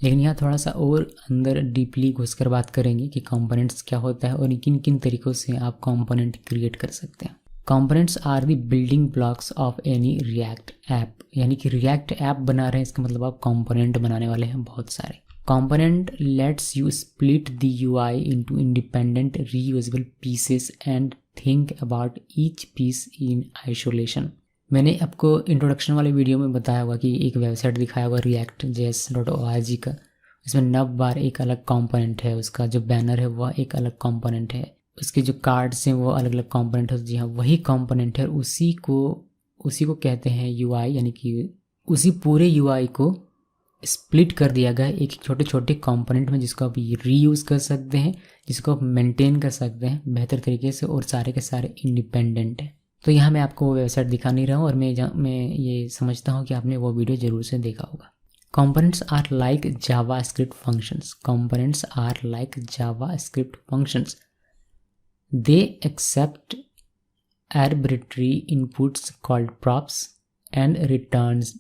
लेकिन यहाँ थोड़ा सा और अंदर डीपली घुसकर बात करेंगे कि कंपोनेंट्स क्या होता है और किन किन तरीक़ों से आप कंपोनेंट क्रिएट कर सकते हैं। Components are the building blocks of any React app, यानी कि रिएक्ट ऐप बना रहे हैं इसका मतलब आप कंपोनेंट बनाने वाले हैं बहुत सारे। Component lets you split the UI into independent reusable pieces and think about each piece in isolation. मैंने आपको इंट्रोडक्शन वाले वीडियो में बताया हुआ कि एक वेबसाइट दिखाया हुआ react.js.org का, इसमें नव बार एक अलग कंपोनेंट है, उसका जो बैनर है वह एक अलग कंपोनेंट है, उसके जो कार्ड्स हैं वो अलग अलग कंपोनेंट है। जी हाँ, वही कंपोनेंट है, उसी को कहते हैं यूआई, यानी कि उसी पूरे यूआई को स्प्लिट कर दिया गया एक छोटे छोटे कंपोनेंट में, जिसको आप रीयूज़ कर सकते हैं, जिसको आप मेंटेन कर सकते हैं बेहतर तरीके से, और सारे के सारे इंडिपेंडेंट है। तो यहाँ मैं आपको वो वेबसाइट दिखा नहीं रहा हूँ, और मैं ये समझता हूँ कि आपने वो वीडियो ज़रूर से देखा होगा। Components are like JavaScript functions. Components are like JavaScript functions. They accept arbitrary inputs called props and returns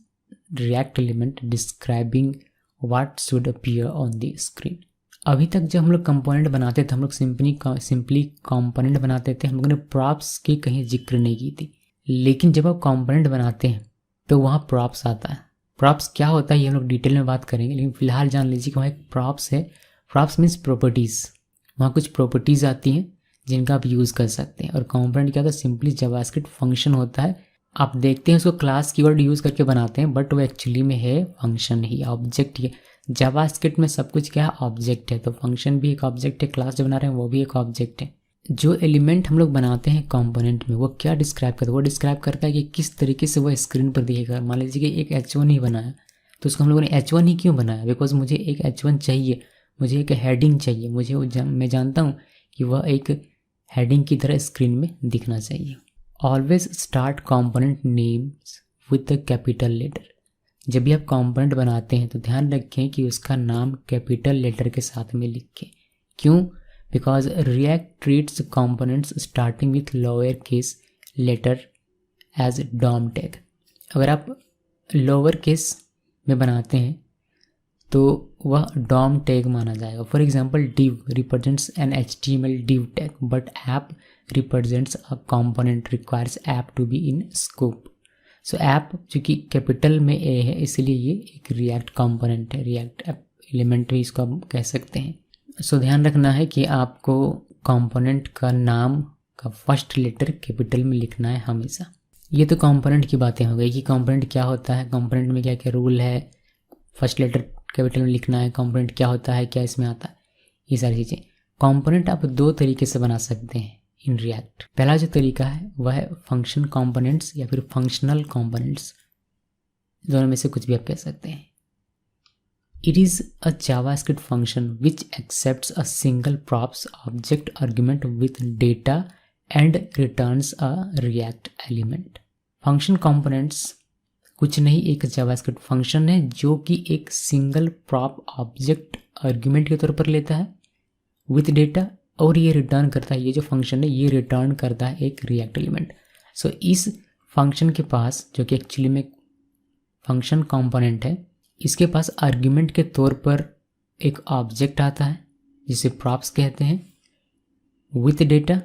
React element describing what should appear on the screen. अभी तक जब हम लोग कंपोनेंट बनाते थे, हम लोग सिंपली कंपोनेंट बनाते थे, हम लोगों ने प्रॉप्स की कहीं जिक्र नहीं की थी। लेकिन जब आप कंपोनेंट बनाते हैं तो वहाँ प्रॉप्स आता है। प्रॉप्स क्या होता है ये हम लोग डिटेल में बात करेंगे, लेकिन फिलहाल जान लीजिए कि वहाँ एक प्रॉप्स है। प्रॉप्स मीन्स प्रॉपर्टीज़, वहाँ कुछ प्रॉपर्टीज़ आती हैं जिनका आप यूज़ कर सकते हैं। और कंपोनेंट क्या होता है, सिंपली जावास्क्रिप्ट फंक्शन होता है। आप देखते हैं उसको क्लास कीवर्ड यूज़ करके बनाते हैं, बट वो एक्चुअली में है फंक्शन ही, ऑब्जेक्ट ही। जावास्क्रिप्ट में सब कुछ क्या है, ऑब्जेक्ट है, तो फंक्शन भी एक ऑब्जेक्ट है, क्लास जो बना रहे हैं वो भी एक ऑब्जेक्ट है। जो एलिमेंट हम लोग बनाते हैं कंपोनेंट में वो क्या डिस्क्राइब करता है, वो डिस्क्राइब करता है कि किस तरीके से वो स्क्रीन पर दिखेगा। मान लीजिए कि एक H1 ही बनाया, तो उसको हम लोगों ने H1 ही क्यों बनाया, बिकॉज मुझे एक H1 चाहिए, मुझे एक हेडिंग चाहिए, मैं जानता हूँ कि वह एक हेडिंग की तरह स्क्रीन में दिखना चाहिए। Always start component names with the capital letter. जब भी आप कंपोनेंट बनाते हैं तो ध्यान रखें कि उसका नाम कैपिटल लेटर के साथ में लिखें। क्यों? Because React treats components starting with lower case letter as DOM tag। अगर आप लोअर केस में बनाते हैं तो वह DOM tag माना जाएगा। For example div represents an HTML div tag but app represents a component requires app to be in scope। So app चूँकि कैपिटल में ए है इसलिए ये एक React कंपोनेंट है, React ऐप एलिमेंट भी इसको आप कह सकते हैं। सो ध्यान रखना है कि आपको कंपोनेंट का नाम का फर्स्ट लेटर कैपिटल में लिखना है हमेशा। ये तो कंपोनेंट की बातें हो गई कि कंपोनेंट क्या होता है, कंपोनेंट में क्या क्या रूल है, फर्स्ट लेटर कैपिटल में लिखना है, कंपोनेंट क्या होता है, क्या इसमें आता है, ये सारी चीज़ें। कंपोनेंट आप दो तरीके से बना सकते हैं इन React। पहला जो तरीका है वह है फंक्शन कंपोनेंट्स या फिर फंक्शनल कंपोनेंट्स, दोनों में से कुछ भी आप कह सकते हैं। It is a JavaScript function which accepts a single props object argument with data and returns a React element। Function components कुछ नहीं, एक जावास्क्रिप्ट फंक्शन है जो कि एक सिंगल प्रॉप ऑब्जेक्ट आर्ग्यूमेंट के तौर पर लेता है विथ डेटा, और ये रिटर्न करता है, ये जो फंक्शन है ये रिटर्न करता है एक React एलिमेंट। सो इस फंक्शन के पास, जो कि एक्चुअली में फंक्शन कंपोनेंट है, इसके पास आर्ग्यूमेंट के तौर पर एक ऑब्जेक्ट आता है जिसे प्रॉप्स कहते हैं विथ डेटा,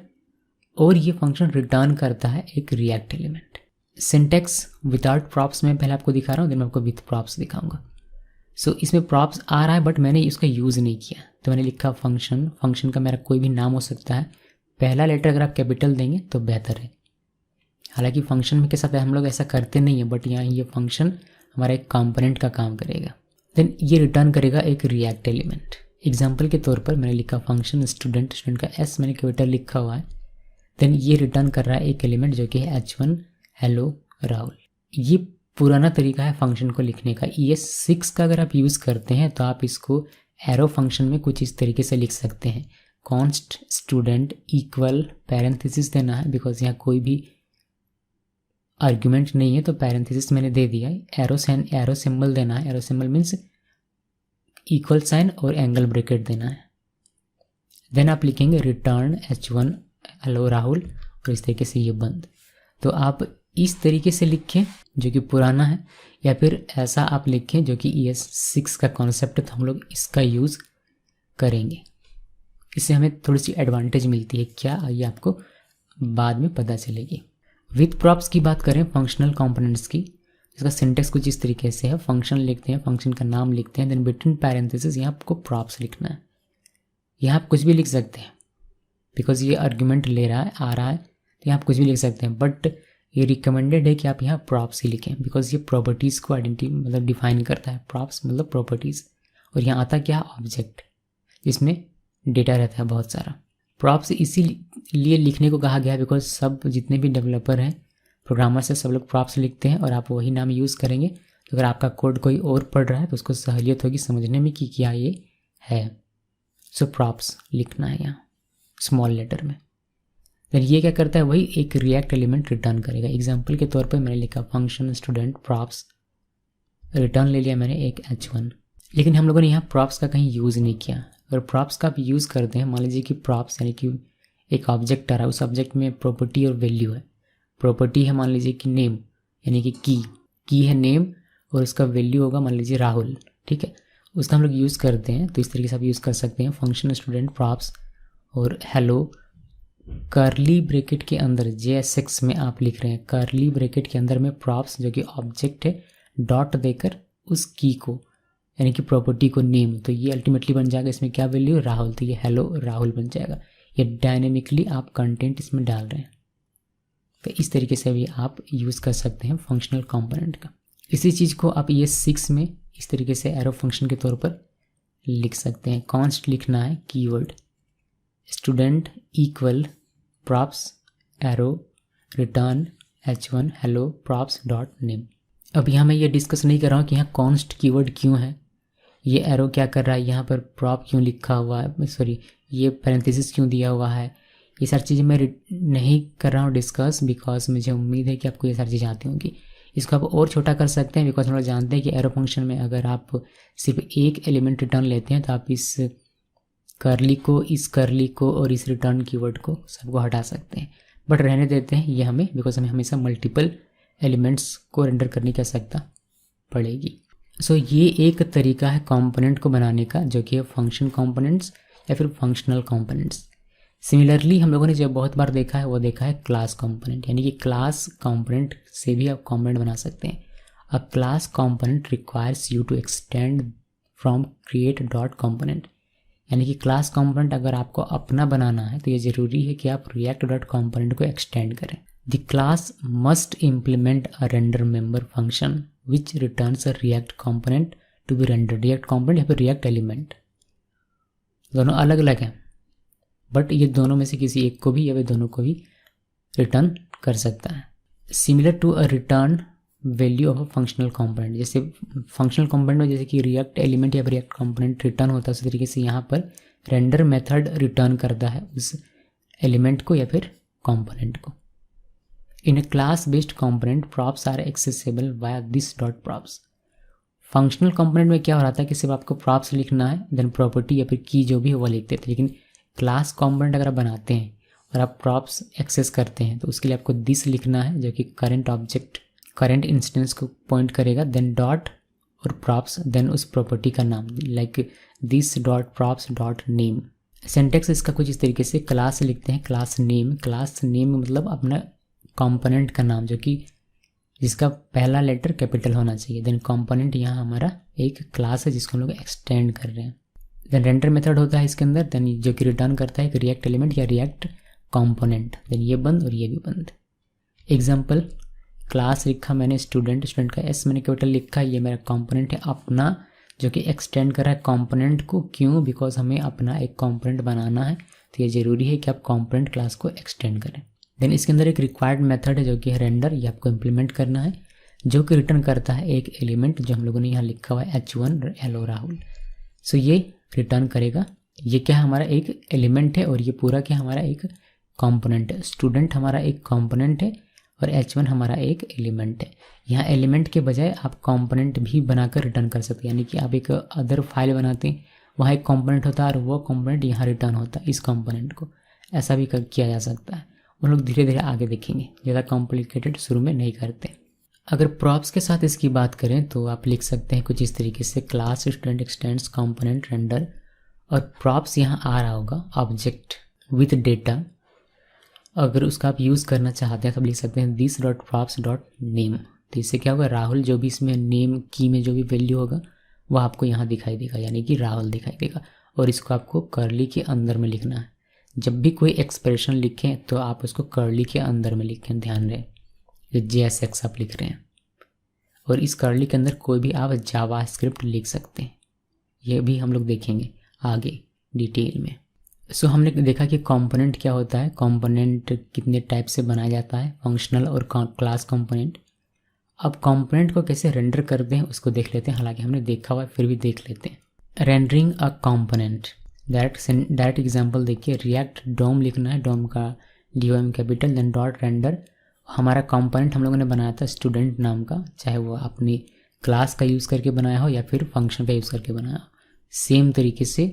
और ये फंक्शन रिटर्न करता है एक React element. Syntax without props में पहले आपको दिखा रहा हूँ, देन मैं आपको विथ प्रॉप्स दिखाऊंगा। सो इसमें प्रॉप्स आ रहा है बट मैंने इसका यूज़ नहीं किया, तो मैंने लिखा फंक्शन। फंक्शन का मेरा कोई भी नाम हो सकता है, पहला लेटर अगर आप कैपिटल देंगे तो बेहतर है। हालांकि फंक्शन में के साथ हम लोग ऐसा करते नहीं है, बट यहाँ ये फंक्शन हमारा एक कंपोनेंट का काम करेगा। देन ये रिटर्न करेगा एक React एलिमेंट। एग्जांपल के तौर पर मैंने लिखा फंक्शन स्टूडेंट, स्टूडेंट का S मैंने कैपिटल लिखा हुआ है। देन ये रिटर्न कर रहा है एक एलिमेंट जो कि है H1 हेलो राहुल। ये पुराना तरीका है फंक्शन को लिखने का। ES6 का अगर आप यूज़ करते हैं तो आप इसको एरो फंक्शन में कुछ इस तरीके से लिख सकते हैं, कॉन्स्ट स्टूडेंट इक्वल पैरेंथेसिस देना है, बिकॉज यहाँ कोई भी आर्ग्यूमेंट नहीं है तो पैरेंथेसिस मैंने दे दिया है। एरो सिंबल देना है, arrow symbol means equal sign और एंगल ब्रैकेट देना है। देन आप लिखेंगे रिटर्न H1 हेलो राहुल, और इस तरीके से ये बंद। तो आप इस तरीके से लिखें जो कि पुराना है, या फिर ऐसा आप लिखें जो कि ES6 का कॉन्सेप्ट है, तो हम लोग इसका यूज़ करेंगे। इससे हमें थोड़ी सी एडवांटेज मिलती है, क्या ये आपको बाद में पता चलेगी। विथ प्रॉप्स की बात करें फंक्शनल कंपोनेंट्स की, इसका सिंटेक्स कुछ इस तरीके से है। फंक्शन लिखते हैं, फंक्शन का नाम लिखते हैं, देन बिटवीन पैरेंथेसिस यहाँ आपको प्रॉप्स लिखना है। यहाँ आप कुछ भी लिख सकते हैं बिकॉज ये आर्ग्यूमेंट ले रहा है, आ रहा है, तो यहाँ आप कुछ भी लिख सकते हैं, बट ये रिकमेंडेड है कि आप यहाँ प्रॉप्स ही लिखें बिकॉज ये प्रॉपर्टीज़ को मतलब डिफाइन करता है। प्रॉप्स मतलब प्रॉपर्टीज़, और यहाँ आता क्या, ऑब्जेक्ट, जिसमें डेटा रहता है बहुत सारा। प्रॉप्स इसीलिए लिखने को कहा गया है बिकॉज सब जितने भी डेवलपर हैं, प्रोग्रामर्स है, सब लोग प्रॉप्स लिखते हैं और आप वही नाम यूज़ करेंगे। तो अगर आपका कोड कोई और पढ़ रहा है तो उसको सहूलियत होगी समझने में कि क्या ये है। सो प्रॉप्स लिखना है यहाँ स्मॉल लेटर में। फिर ये क्या करता है, वही एक रिएक्ट एलिमेंट रिटर्न करेगा। एग्जाम्पल के तौर पर मैंने लिखा फंक्शन स्टूडेंट प्रॉप्स, रिटर्न ले लिया मैंने एक H1, लेकिन हम लोगों ने यहाँ प्रॉप्स का कहीं यूज़ नहीं किया। अगर प्रॉप्स का आप यूज़ करते हैं, मान लीजिए कि प्रॉप्स यानी कि एक ऑब्जेक्ट आ रहा है, उस ऑब्जेक्ट में प्रॉपर्टी और वैल्यू है। प्रॉपर्टी है मान लीजिए कि नेम यानी कि की है नेम, और उसका वैल्यू होगा मान लीजिए राहुल, ठीक है। उसका हम लोग यूज़ करते हैं, तो इस तरीके से आप यूज़ कर सकते हैं फंक्शन स्टूडेंट प्रॉप्स और हेलो, कर्ली ब्रैकेट के अंदर JSX में आप लिख रहे हैं, कर्ली ब्रैकेट के अंदर में प्रॉप्स जो कि ऑब्जेक्ट है, डॉट देकर उस की को यानी कि प्रॉपर्टी को नेम, तो ये अल्टीमेटली बन जाएगा इसमें क्या वैल्यू, राहुल, तो ये हेलो राहुल बन जाएगा। ये डायनेमिकली आप कंटेंट इसमें डाल रहे हैं, तो इस तरीके से भी आप यूज़ कर सकते हैं फंक्शनल कंपोनेंट का। इसी चीज़ को आप ES6 में इस तरीके से एरो फंक्शन के तौर पर लिख सकते हैं। कॉन्स्ट लिखना है keyword student equal props arrow return H1 hello props dot name. अब यहाँ मैं ये डिस्कस नहीं कर रहा हूँ कि यहाँ कॉन्स्ट कीवर्ड क्यों है, ये एरो क्या कर रहा है, यहाँ पर प्रॉप क्यों लिखा हुआ है, सॉरी ये पैरेंथेसिस क्यों दिया हुआ है, ये सारी चीज़ें मैं नहीं कर रहा हूँ डिस्कस बिकॉज मुझे उम्मीद है कि आपको ये सारी चीज़ें आती होंगी। इसको आप और छोटा कर सकते हैं बिकॉज हम लोग जानते हैं कि एरो फंक्शन में अगर आप सिर्फ एक एलिमेंट रिटर्न लेते हैं तो आप इस कर्ली को, इस कर्ली को और इस रिटर्न कीवर्ड को सबको हटा सकते हैं, बट रहने देते हैं ये हमें बिकॉज हमें हमेशा मल्टीपल एलिमेंट्स को रेंडर करने की आवश्यकता पड़ेगी। सो ये एक तरीका है कंपोनेंट को बनाने का जो कि है फंक्शन कंपोनेंट्स या फिर फंक्शनल कंपोनेंट्स। सिमिलरली हम लोगों ने जो बहुत बार देखा है वो देखा है क्लास कंपोनेंट, यानी कि क्लास कंपोनेंट से भी आप कंपोनेंट बना सकते हैं। A class component requires you to extend from create dot component, यानी कि क्लास कंपोनेंट अगर आपको अपना बनाना है तो ये ज़रूरी है कि आप रिएक्ट डॉट कंपोनेंट को एक्सटेंड करें। The class must implement a render member function which returns a React component to be rendered. React component या फिर रिएक्ट एलिमेंट दोनों अलग अलग हैं, बट ये दोनों में से किसी एक को भी या फिर दोनों को भी रिटर्न कर सकता है। Similar to a return value of a functional component, जैसे फंक्शनल कंपोनेंट में जैसे कि रिएक्ट एलिमेंट या रिएक्ट कंपोनेंट रिटर्न होता है, उसी तरीके से यहाँ पर रेंडर मेथड रिटर्न करता है उस एलिमेंट को या फिर कंपोनेंट को। In a class based component props are accessible via this dot props. Functional component में क्या हो रहा था कि सिर्फ आपको प्रॉप्स लिखना है, देन प्रॉपर्टी या फिर की जो भी है वो लिखते थे, लेकिन क्लास कंपोनेंट अगर आप बनाते हैं और आप प्रॉप्स एक्सेस करते हैं तो उसके लिए आपको दिस लिखना है जो कि करंट ऑब्जेक्ट करंट इंस्टेंस को पॉइंट करेगा, देन डॉट और प्रॉप्स, देन उस प्रॉपर्टी का नाम like this dot props dot name. Syntax इसका कुछ इस तरीके से क्लास लिखते हैं क्लास नेम मतलब अपना कंपोनेंट का नाम जो कि जिसका पहला लेटर कैपिटल होना चाहिए, देन कंपोनेंट यहाँ हमारा एक क्लास है जिसको हम लोग एक्सटेंड कर रहे हैं। देन रेंडर मेथड होता है इसके अंदर, देन जो कि रिटर्न करता है एक रिएक्ट एलिमेंट या रिएक्ट कंपोनेंट, देन ये बंद और ये भी बंद। एग्जांपल क्लास लिखा मैंने स्टूडेंट का एस मैंने कैपिटल लिखा, ये मेरा कंपोनेंट है अपना जो कि एक्सटेंड कर रहा है कंपोनेंट को। क्यों? बिकॉज हमें अपना एक कंपोनेंट बनाना है तो ये ज़रूरी है कि आप कंपोनेंट क्लास को एक्सटेंड करें। देन इसके अंदर एक रिक्वायर्ड मेथड है जो कि है रेंडर, ये आपको इम्प्लीमेंट करना है, जो कि रिटर्न करता है एक एलिमेंट जो हम लोगों ने यहाँ लिखा हुआ है H1 हेलो राहुल। सो ये रिटर्न करेगा, ये क्या हमारा एक एलिमेंट है और ये पूरा क्या हमारा एक कंपोनेंट है। स्टूडेंट हमारा एक कंपोनेंट है और H1 हमारा एक एलिमेंट है। यहाँ एलिमेंट के बजाय आप कंपोनेंट भी बनाकर रिटर्न कर सकते हैं, यानी कि आप एक अदर फाइल बनाते हैं, वहाँ एक कंपोनेंट होता है और वो कंपोनेंट यहाँ रिटर्न होता है इस कंपोनेंट को, ऐसा भी किया जा सकता है। वो लोग धीरे धीरे आगे देखेंगे, ज़्यादा कॉम्प्लिकेटेड शुरू में नहीं करते। अगर प्रॉप्स के साथ इसकी बात करें तो आप लिख सकते हैं कुछ इस तरीके से, class student x tends component render, और प्रॉप्स यहाँ आ रहा होगा ऑब्जेक्ट विथ डेटा। अगर उसका आप यूज़ करना चाहते हैं तो लिख सकते हैं this dot props dot name. तो इससे क्या होगा, राहुल जो भी इसमें नेम की में जो भी वैल्यू होगा वह आपको यहाँ दिखाई देगा, यानी कि राहुल दिखाई देगा। और इसको आपको कर्ली के अंदर में लिखना है। जब भी कोई एक्सप्रेशन लिखें तो आप उसको कर्ली के अंदर में लिखें, ध्यान रहे JSX आप लिख रहे हैं। और इस कर्ली के अंदर कोई भी आप जावास्क्रिप्ट लिख सकते हैं, यह भी हम लोग देखेंगे आगे डिटेल में। सो हमने देखा कि कंपोनेंट क्या होता है, कंपोनेंट कितने टाइप से बनाया जाता है, फंक्शनल और क्लास कंपोनेंट। अब कंपोनेंट को कैसे रेंडर करते हैं उसको देख लेते हैं, हालांकि हमने देखा हुआ है फिर भी देख लेते हैं। Rendering a component, direct example देखिए, रिएक्ट डोम लिखना है, डोम का DOM capital, then dot render. हमारा कंपोनेंट हम लोगों ने बनाया था स्टूडेंट नाम का, चाहे वो अपनी क्लास का यूज़ करके बनाया हो या फिर फंक्शन का यूज़ करके बनाया हो, सेम तरीके से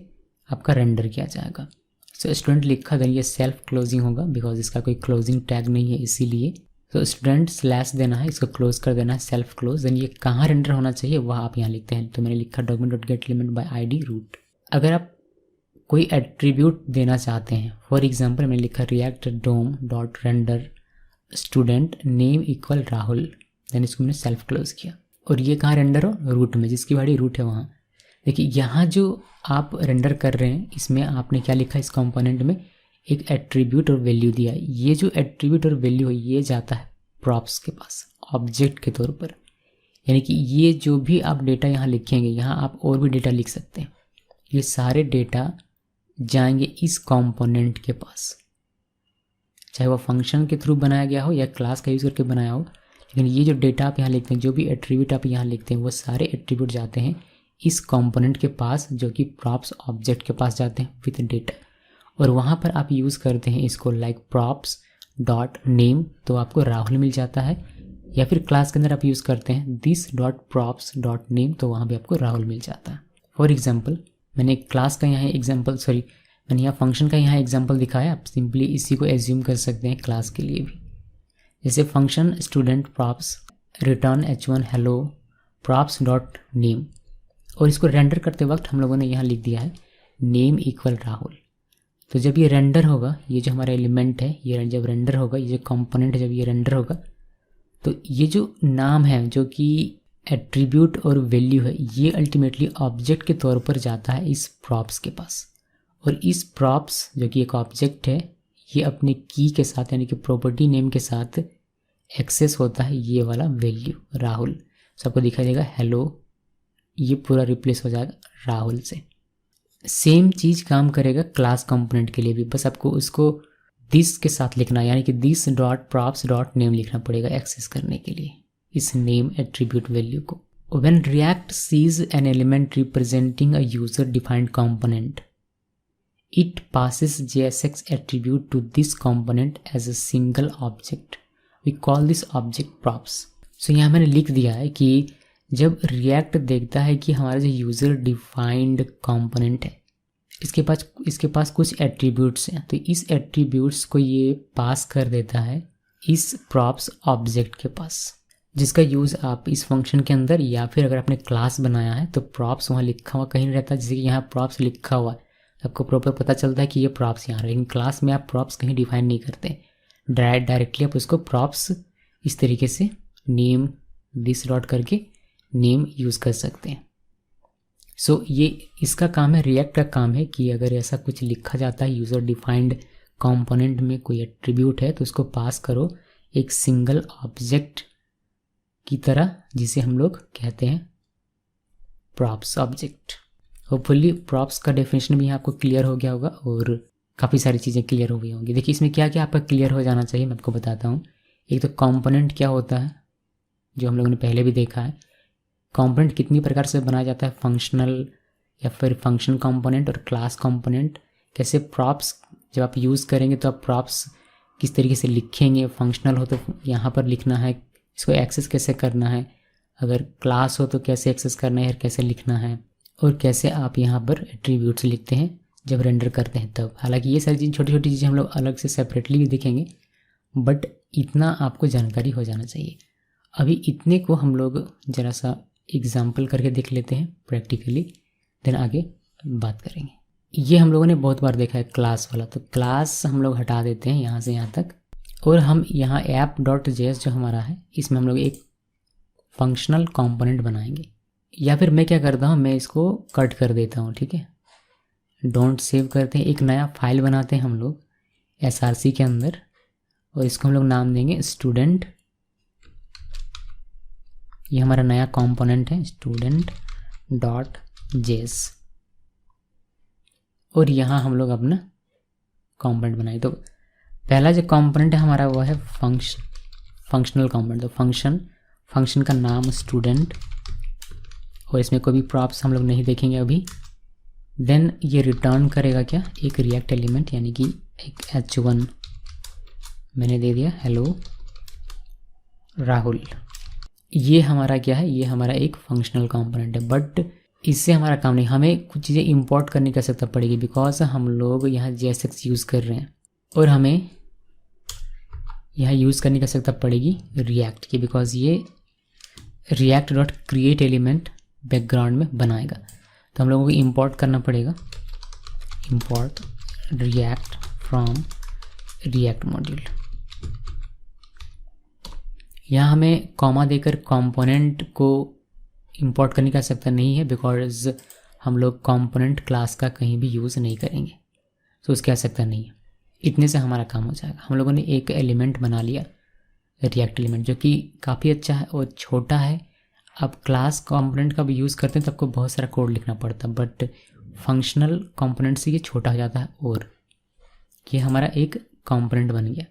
आपका रेंडर किया जाएगा। सो स्टूडेंट लिखा, देन ये सेल्फ क्लोजिंग होगा बिकॉज इसका कोई क्लोजिंग टैग नहीं है इसीलिए। तो स्टूडेंट स्लैश देना है, इसको क्लोज कर देना है, सेल्फ क्लोज। देन ये कहाँ रेंडर होना चाहिए वह आप यहाँ लिखते हैं। तो मैंने लिखा document dot get element by ID root. अगर आप कोई एट्रीब्यूट देना चाहते हैं, फॉर एग्जाम्पल मैंने लिखा React DOM dot render student name equal Rahul, then इसको मैंने सेल्फ क्लोज किया। और ये कहाँ रेंडर हो, रूट में, जिसकी बड़ी रूट है वहाँ। देखिए यहाँ जो आप रेंडर कर रहे हैं इसमें आपने क्या लिखा, इस कंपोनेंट में एक एट्रीब्यूट और वैल्यू दिया है। ये जो एट्रीब्यूट और वैल्यू है ये जाता है प्रॉप्स के पास ऑब्जेक्ट के तौर पर, यानी कि ये जो भी आप डेटा यहाँ लिखेंगे, यहाँ आप और भी डेटा लिख सकते हैं, ये सारे डेटा जाएंगे इस कंपोनेंट के पास, चाहे वो फंक्शन के थ्रू बनाया गया हो या क्लास का यूज़ करके बनाया हो। लेकिन ये जो डेटा आप यहाँ लिखते हैं, जो भी एट्रीब्यूट आप यहाँ लिखते हैं, वो सारे एट्रीब्यूट जाते हैं इस कंपोनेंट के पास, जो कि प्रॉप्स ऑब्जेक्ट के पास जाते हैं विद डेटा। और वहाँ पर आप यूज़ करते हैं इसको लाइक प्रॉप्स डॉट नेम, तो आपको राहुल मिल जाता है। या फिर क्लास के अंदर आप यूज़ करते हैं this dot props dot name, तो वहाँ भी आपको राहुल मिल जाता है। फॉर एग्जाम्पल मैंने क्लास का यहाँ एग्जाम्पल, मैंने यहाँ फंक्शन का यहाँ एग्जाम्पल दिखाया, आप सिंपली इसी को एज्यूम कर सकते हैं क्लास के लिए भी। जैसे function student props return H1 hello props dot name, और इसको रेंडर करते वक्त हम लोगों ने यहाँ लिख दिया है नेम इक्वल राहुल। तो जब ये रेंडर होगा, ये जो हमारा एलिमेंट है ये जब रेंडर होगा, ये जो कंपोनेंट है जब ये रेंडर होगा, तो ये जो नाम है जो कि एट्रीब्यूट और वैल्यू है, ये अल्टीमेटली ऑब्जेक्ट के तौर पर जाता है इस प्रॉप्स के पास। और इस प्रॉप्स जो कि एक ऑब्जेक्ट है, ये अपने की के साथ यानी कि प्रॉपर्टी नेम के साथ एक्सेस होता है ये वाला वैल्यू राहुल। सबको दिखाई देगा हेलो, ये पूरा रिप्लेस हो जाएगा राहुल से। सेम चीज़ काम करेगा क्लास कंपोनेंट के लिए भी, बस आपको उसको दिस के साथ लिखना है, यानी कि this dot props dot name लिखना पड़ेगा एक्सेस करने के लिए इस नेम एट्रीब्यूट वैल्यू को। When React sees an element representing a user defined component, it passes JSX attribute to this component as a single object. We call this object props. So यहाँ मैंने लिख दिया है कि जब React देखता है कि हमारा जो यूज़र डिफाइंड कंपोनेंट है, इसके पास कुछ एट्रीब्यूट्स हैं, तो इस एट्रीब्यूट्स को ये पास कर देता है इस प्रॉप्स ऑब्जेक्ट के पास, जिसका यूज़ आप इस फंक्शन के अंदर या फिर अगर आपने क्लास बनाया है तो प्रॉप्स वहाँ लिखा हुआ कहीं नहीं रहता। जैसे कि यहाँ प्रॉप्स लिखा हुआ है, आपको प्रॉपर पता चलता है कि ये प्रॉप्स यहाँ, लेकिन क्लास में आप प्रॉप्स कहीं डिफाइन नहीं करते, डायरेक्टली आप उसको प्रॉप्स इस तरीके से नेम दिस डॉट करके नेम यूज़ कर सकते हैं। सो ये इसका काम है, रिएक्ट का काम है कि अगर ऐसा कुछ लिखा जाता है यूज़र डिफाइंड कंपोनेंट में कोई एट्रीब्यूट है तो उसको पास करो एक सिंगल ऑब्जेक्ट की तरह, जिसे हम लोग कहते हैं प्रॉप्स ऑब्जेक्ट। होपफुली प्रॉप्स का डेफिनेशन भी यहाँ आपको क्लियर हो गया होगा और काफ़ी सारी चीज़ें क्लियर हो गई होंगी। देखिए इसमें क्या क्या आपका क्लियर हो जाना चाहिए, मैं आपको बताता हूँ। एक तो कंपोनेंट क्या होता है, जो हम लोगों ने पहले भी देखा है। कंपोनेंट कितनी प्रकार से बनाया जाता है, फंक्शनल या फिर फंक्शन कंपोनेंट और क्लास कंपोनेंट। कैसे प्रॉप्स जब आप यूज़ करेंगे तो आप प्रॉप्स किस तरीके से लिखेंगे, फंक्शनल हो तो यहाँ पर लिखना है, इसको एक्सेस कैसे करना है, अगर क्लास हो तो कैसे एक्सेस करना है, कैसे लिखना है, और कैसे आप यहाँ पर एट्रीब्यूट्स लिखते हैं जब रेंडर करते हैं तब। हालांकि ये सारी चीज़ छोटी छोटी चीज़ें हम लोग अलग से सेपरेटली भी देखेंगे, बट इतना आपको जानकारी हो जाना चाहिए। अभी इतने को हम लोग ज़रा सा एग्जाम्पल करके देख लेते हैं प्रैक्टिकली, देन आगे बात करेंगे। ये हम लोगों ने बहुत बार देखा है क्लास वाला, तो क्लास हम लोग हटा देते हैं यहाँ से यहाँ तक, और हम यहाँ app.js जो हमारा है इसमें हम लोग एक फंक्शनल कंपोनेंट बनाएंगे। या फिर मैं क्या करता हूँ, मैं इसको कट कर देता हूँ, ठीक है। डोंट सेव करते हैं, एक नया फाइल बनाते हैं हम लोग src के अंदर, और इसको हम लोग नाम देंगे स्टूडेंट। ये हमारा नया कंपोनेंट है student.js, और यहाँ हम लोग अपना कंपोनेंट बनाए। तो पहला जो कंपोनेंट है हमारा वो है फंक्शनल कंपोनेंट। तो फंक्शन का नाम स्टूडेंट, और इसमें कोई भी प्रॉप्स हम लोग नहीं देखेंगे अभी। देन ये रिटर्न करेगा क्या, एक रिएक्ट एलिमेंट, यानी कि एक h1 मैंने दे दिया, हेलो राहुल। ये हमारा क्या है, ये हमारा एक फंक्शनल कंपोनेंट है, बट इससे हमारा काम नहीं, हमें कुछ चीज़ें इंपोर्ट करने की आवश्यकता पड़ेगी, बिकॉज हम लोग यहाँ JSX यूज़ कर रहे हैं, और हमें यहाँ यूज़ करने की आवश्यकता पड़ेगी रिएक्ट की, बिकॉज ये react.create एलिमेंट बैकग्राउंड में बनाएगा। तो हम लोगों को इंपोर्ट करना पड़ेगा, import react from react module. यहाँ हमें कॉमा देकर कंपोनेंट को इंपोर्ट करने की आवश्यकता नहीं है, बिकॉज हम लोग कंपोनेंट क्लास का कहीं भी यूज़ नहीं करेंगे, तो उसकी आवश्यकता नहीं है। इतने से हमारा काम हो जाएगा। हम लोगों ने एक एलिमेंट बना लिया रिएक्ट एलिमेंट, जो कि काफ़ी अच्छा है और छोटा है। अब क्लास कंपोनेंट का भी यूज़ करते हैं तो आपको बहुत सारा कोड लिखना पड़ता है, बट फंक्शनल कंपोनेंट से ये छोटा हो जाता है, और ये हमारा एक कंपोनेंट बन गया।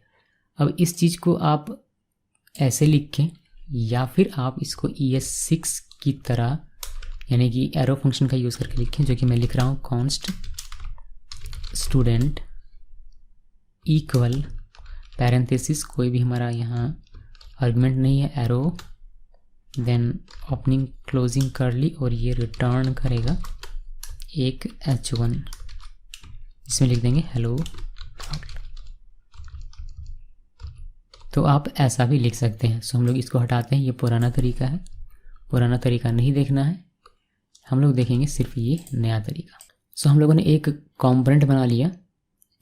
अब इस चीज़ को आप ऐसे लिखें, या फिर आप इसको ES6 की तरह, यानी कि एरो फंक्शन का यूज़ करके लिखें, जो कि मैं लिख रहा हूँ कॉन्स्ट स्टूडेंट इक्वल पैरेंथेसिस, कोई भी हमारा यहाँ आर्गुमेंट नहीं है, एरो, देन ओपनिंग क्लोजिंग करली, और ये रिटर्न करेगा एक h1, इसमें लिख देंगे हेलो। तो आप ऐसा भी लिख सकते हैं। सो हम लोग इसको हटाते हैं, ये पुराना तरीका है, पुराना तरीका नहीं देखना है, हम लोग देखेंगे सिर्फ ये नया तरीका। सो हम लोगों ने एक कंपोनेंट बना लिया,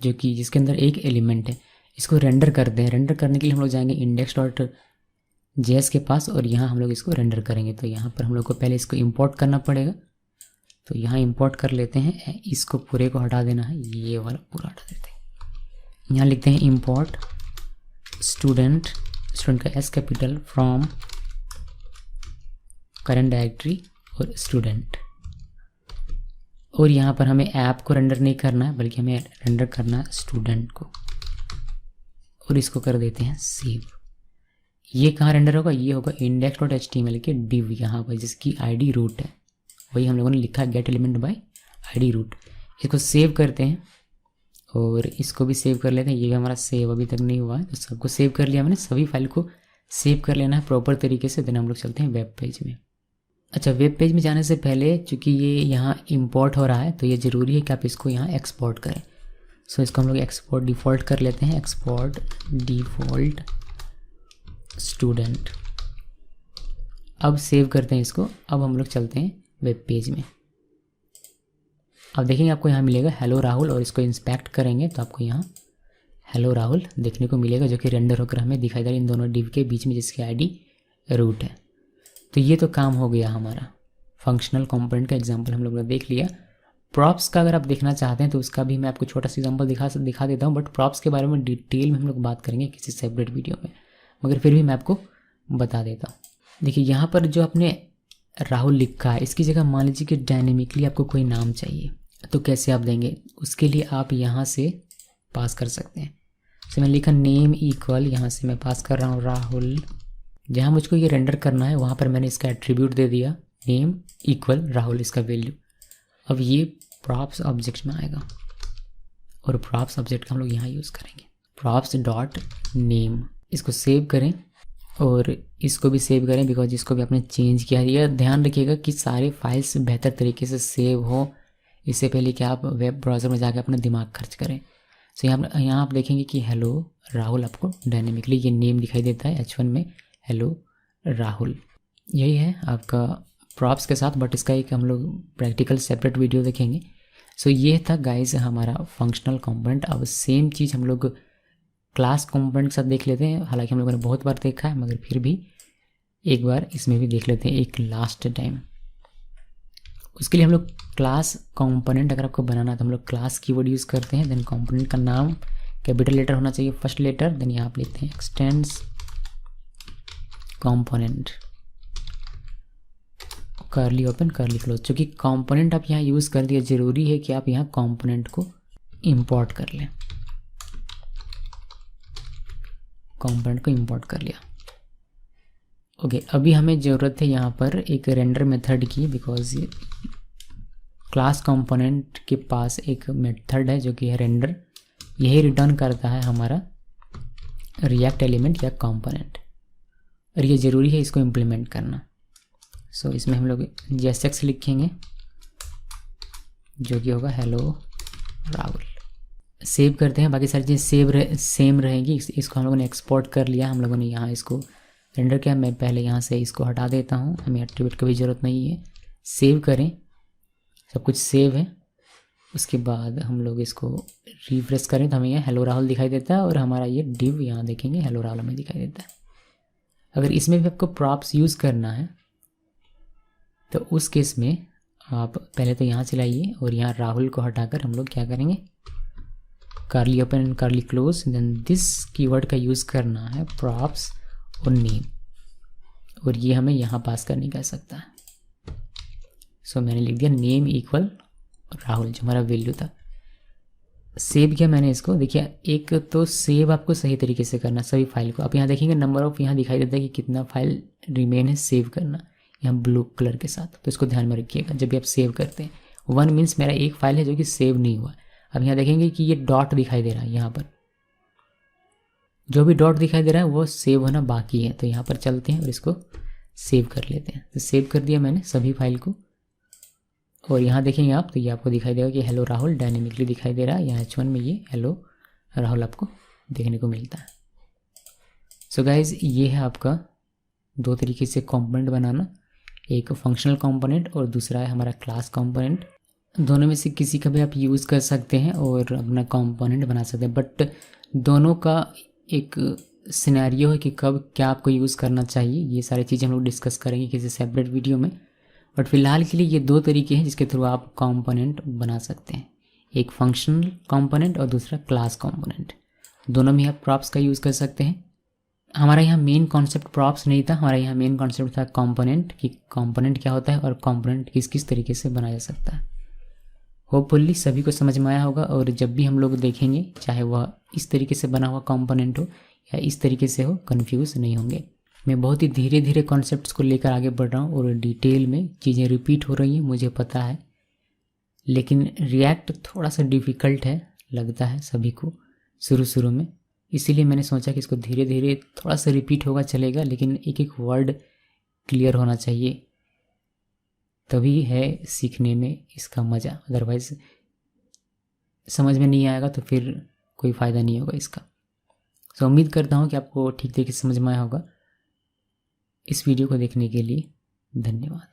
जो कि जिसके अंदर एक एलिमेंट है। इसको रेंडर करते हैं। रेंडर करने के लिए हम लोग जाएंगे index.js के पास, और यहाँ हम लोग इसको रेंडर करेंगे। तो यहाँ पर हम लोग को पहले इसको इंपोर्ट करना पड़ेगा, तो यहाँ इंपोर्ट कर लेते हैं। इसको पूरे को हटा देना है, ये वाला पूरा हटा देते हैं। यहाँ लिखते हैं इंपोर्ट स्टूडेंट का S capital from current directory और स्टूडेंट, और यहाँ पर हमें ऐप को रेंडर नहीं करना है, बल्कि हमें रेंडर करना है स्टूडेंट को, और इसको कर देते हैं सेव। ये कहाँ रेंडर होगा, ये होगा index.html के div यहाँ पर, जिसकी ID रूट है, वही हम लोगों ने लिखा है get element by ID root. इसको सेव करते हैं, और इसको भी सेव कर लेते हैं। ये भी हमारा सेव अभी तक नहीं हुआ है, तो सबको सेव कर लिया मैंने। सभी फाइल को सेव कर लेना है प्रॉपर तरीके से। देन हम लोग चलते हैं वेब पेज में। अच्छा, वेब पेज में जाने से पहले, चूँकि ये यहाँ इंपोर्ट हो रहा है, तो ये ज़रूरी है कि आप इसको यहाँ एक्सपोर्ट करें। सो इसको हम लोग एक्सपोर्ट डिफ़ॉल्ट कर लेते हैं, एक्सपोर्ट डिफ़ॉल्ट स्टूडेंट। अब सेव करते हैं इसको। अब हम लोग चलते हैं वेब पेज में। अब देखेंगे आपको यहाँ मिलेगा हेलो राहुल, और इसको इंस्पेक्ट करेंगे तो आपको यहाँ हेलो राहुल देखने को मिलेगा, जो कि रेंडर होकर हमें दिखाई दे रहा है इन दोनों डिव के बीच में, जिसकी ID रूट है। तो ये तो काम हो गया हमारा। फंक्शनल कंपोनेंट का एग्जांपल हम लोगों ने देख लिया। प्रॉप्स का अगर आप देखना चाहते हैं तो उसका भी मैं आपको छोटा सा एग्जांपल दिखा देता हूँ, बट प्रॉप्स के बारे में डिटेल में हम लोग बात करेंगे किसी सेपरेट वीडियो में, मगर फिर भी मैं आपको बता देता हूँ। देखिए यहाँ पर जो आपने राहुल लिखा है, इसकी जगह मान लीजिए कि डायनेमिकली आपको कोई नाम चाहिए, तो कैसे आप देंगे, उसके लिए आप यहाँ से पास कर सकते हैं। तो मैंने लिखा नेम इक्वल, यहाँ से मैं पास कर रहा हूँ राहुल। जहाँ मुझको ये रेंडर करना है वहाँ पर मैंने इसका एट्रीब्यूट दे दिया नेम इक्वल राहुल, इसका वैल्यू। अब ये प्रॉप्स ऑब्जेक्ट में आएगा, और प्रॉप्स ऑब्जेक्ट का हम लोग यहाँ यूज़ करेंगे प्रॉप्स डॉट नेम। इसको सेव करें, और इसको भी सेव करें, बिकॉज इसको भी आपने चेंज किया है। यह ध्यान रखिएगा कि सारे फाइल्स बेहतर तरीके से सेव हो, इससे पहले कि आप वेब ब्राउज़र में जाकर अपना दिमाग खर्च करें। सो यहाँ आप देखेंगे कि हेलो राहुल आपको डायनेमिकली ये नेम दिखाई देता है H1 में, हेलो राहुल। यही है आपका प्रॉप्स के साथ, बट इसका एक हम लोग प्रैक्टिकल सेपरेट वीडियो देखेंगे। सो ये था गाइस हमारा फंक्शनल कंपोनेंट। अब सेम चीज़ हम लोग क्लास कंपोनेंट के साथ देख लेते हैं। हालांकि हम लोगों ने बहुत बार देखा है, मगर फिर भी एक बार इसमें भी देख लेते हैं एक लास्ट टाइम। उसके लिए हम लोग क्लास कंपोनेंट अगर आपको बनाना है तो हम लोग क्लास कीवर्ड यूज़ करते हैं। देन कंपोनेंट का नाम कैपिटल लेटर होना चाहिए, फर्स्ट लेटर। देन यहाँ आप लिखते हैं x tends component, curly open curly close. चूँकि कंपोनेंट आप यहाँ यूज़ कर दिया, ज़रूरी है कि आप यहाँ कंपोनेंट को इंपोर्ट कर लें। कंपोनेंट को इंपोर्ट कर लिया। ओके, अभी हमें ज़रूरत है यहाँ पर एक रेंडर मेथड की, बिकॉज क्लास कंपोनेंट के पास एक मेथड है जो कि है रेंडर। यही रिटर्न करता है हमारा रिएक्ट एलिमेंट या कंपोनेंट, और ये ज़रूरी है इसको इम्प्लीमेंट करना। सो इसमें हम लोग JSX लिखेंगे जो कि होगा हेलो राहुल। सेव करते हैं, बाकी सारी चीज़ सेम रहेगी। इसको हम लोगों ने एक्सपोर्ट कर लिया, हम लोगों ने यहाँ इसको रेंडर किया। मैं पहले यहाँ से इसको हटा देता हूँ, हमें एट्रीब्यूट की भी ज़रूरत नहीं है। सेव करें, सब कुछ सेव है। उसके बाद हम लोग इसको रिफ्रेश करें तो हमें यहाँ हेलो राहुल दिखाई देता है, और हमारा ये डिव यहाँ देखेंगे हेलो राहुल हमें दिखाई देता है। अगर इसमें भी आपको प्रॉप्स यूज़ करना है तो उस केस में आप पहले तो यहाँ चलाइए, और यहाँ राहुल को हटाकर हम लोग क्या करेंगे, curly open and curly close. Then this keyword का यूज़ करना है प्रॉप्स और नेम, और ये हमें यहाँ पास करने का सकता है। सो मैंने लिख दिया नेम इक्वल राहुल, जो हमारा वैल्यू था। सेव किया मैंने इसको। देखिए, एक तो सेव आपको सही तरीके से करना सभी फाइल को। आप यहाँ देखेंगे नंबर ऑफ यहाँ दिखाई देता है कि कितना फाइल रिमेन है सेव करना, यहाँ ब्लू कलर के साथ। तो इसको ध्यान में रखिएगा जब भी आप सेव करते हैं। 1 मीन्स मेरा एक फाइल है जो कि सेव नहीं हुआ। अब यहाँ देखेंगे कि ये डॉट दिखाई दे रहा है, यहाँ पर जो भी डॉट दिखाई दे रहा है वो सेव होना बाकी है। तो यहाँ पर चलते हैं और इसको सेव कर लेते हैं। तो सेव कर दिया मैंने सभी फाइल को, और यहाँ देखेंगे आप तो ये आपको दिखाई देगा कि हेलो राहुल डायनेमिकली दिखाई दे रहा है। यहाँ H1 में ये हेलो राहुल आपको देखने को मिलता है। सो गाइज, ये है आपका 2 तरीके से कंपोनेंट बनाना, एक फंक्शनल कंपोनेंट और दूसरा है हमारा क्लास कंपोनेंट। दोनों में से किसी का भी आप यूज़ कर सकते हैं और अपना कंपोनेंट बना सकते हैं, बट दोनों का एक सिनेरियो है कि कब क्या आपको यूज़ करना चाहिए। ये सारी चीज़ें हम लोग डिस्कस करेंगे किसी सेपरेट वीडियो में, बट फिलहाल के लिए ये 2 तरीके हैं जिसके थ्रू आप कंपोनेंट बना सकते हैं, एक फंक्शनल कंपोनेंट और दूसरा क्लास कंपोनेंट। दोनों में आप प्रॉप्स का यूज़ कर सकते हैं। हमारा यहाँ मेन कॉन्सेप्ट प्रॉप्स नहीं था, हमारा यहाँ मेन कॉन्सेप्ट था कंपोनेंट, कि कंपोनेंट क्या होता है और कंपोनेंट किस किस तरीके से बनाया जा सकता है। होपफुली सभी को समझ में आया होगा, और जब भी हम लोग देखेंगे चाहे वह इस तरीके से बना हुआ कंपोनेंट हो या इस तरीके से हो, कन्फ्यूज़ नहीं होंगे। मैं बहुत ही धीरे धीरे कॉन्सेप्ट्स को लेकर आगे बढ़ रहा हूँ और डिटेल में चीज़ें रिपीट हो रही हैं, मुझे पता है, लेकिन रिएक्ट थोड़ा सा डिफ़िकल्ट है लगता है सभी को शुरू में। इसीलिए मैंने सोचा कि इसको धीरे धीरे थोड़ा सा रिपीट होगा चलेगा, लेकिन एक एक वर्ड क्लियर होना चाहिए, तभी है सीखने में इसका मज़ा। अदरवाइज़ समझ में नहीं आएगा तो फिर कोई फ़ायदा नहीं होगा इसका। तो उम्मीद करता हूँ कि आपको ठीक तरीके से समझ में आया होगा। इस वीडियो को देखने के लिए धन्यवाद।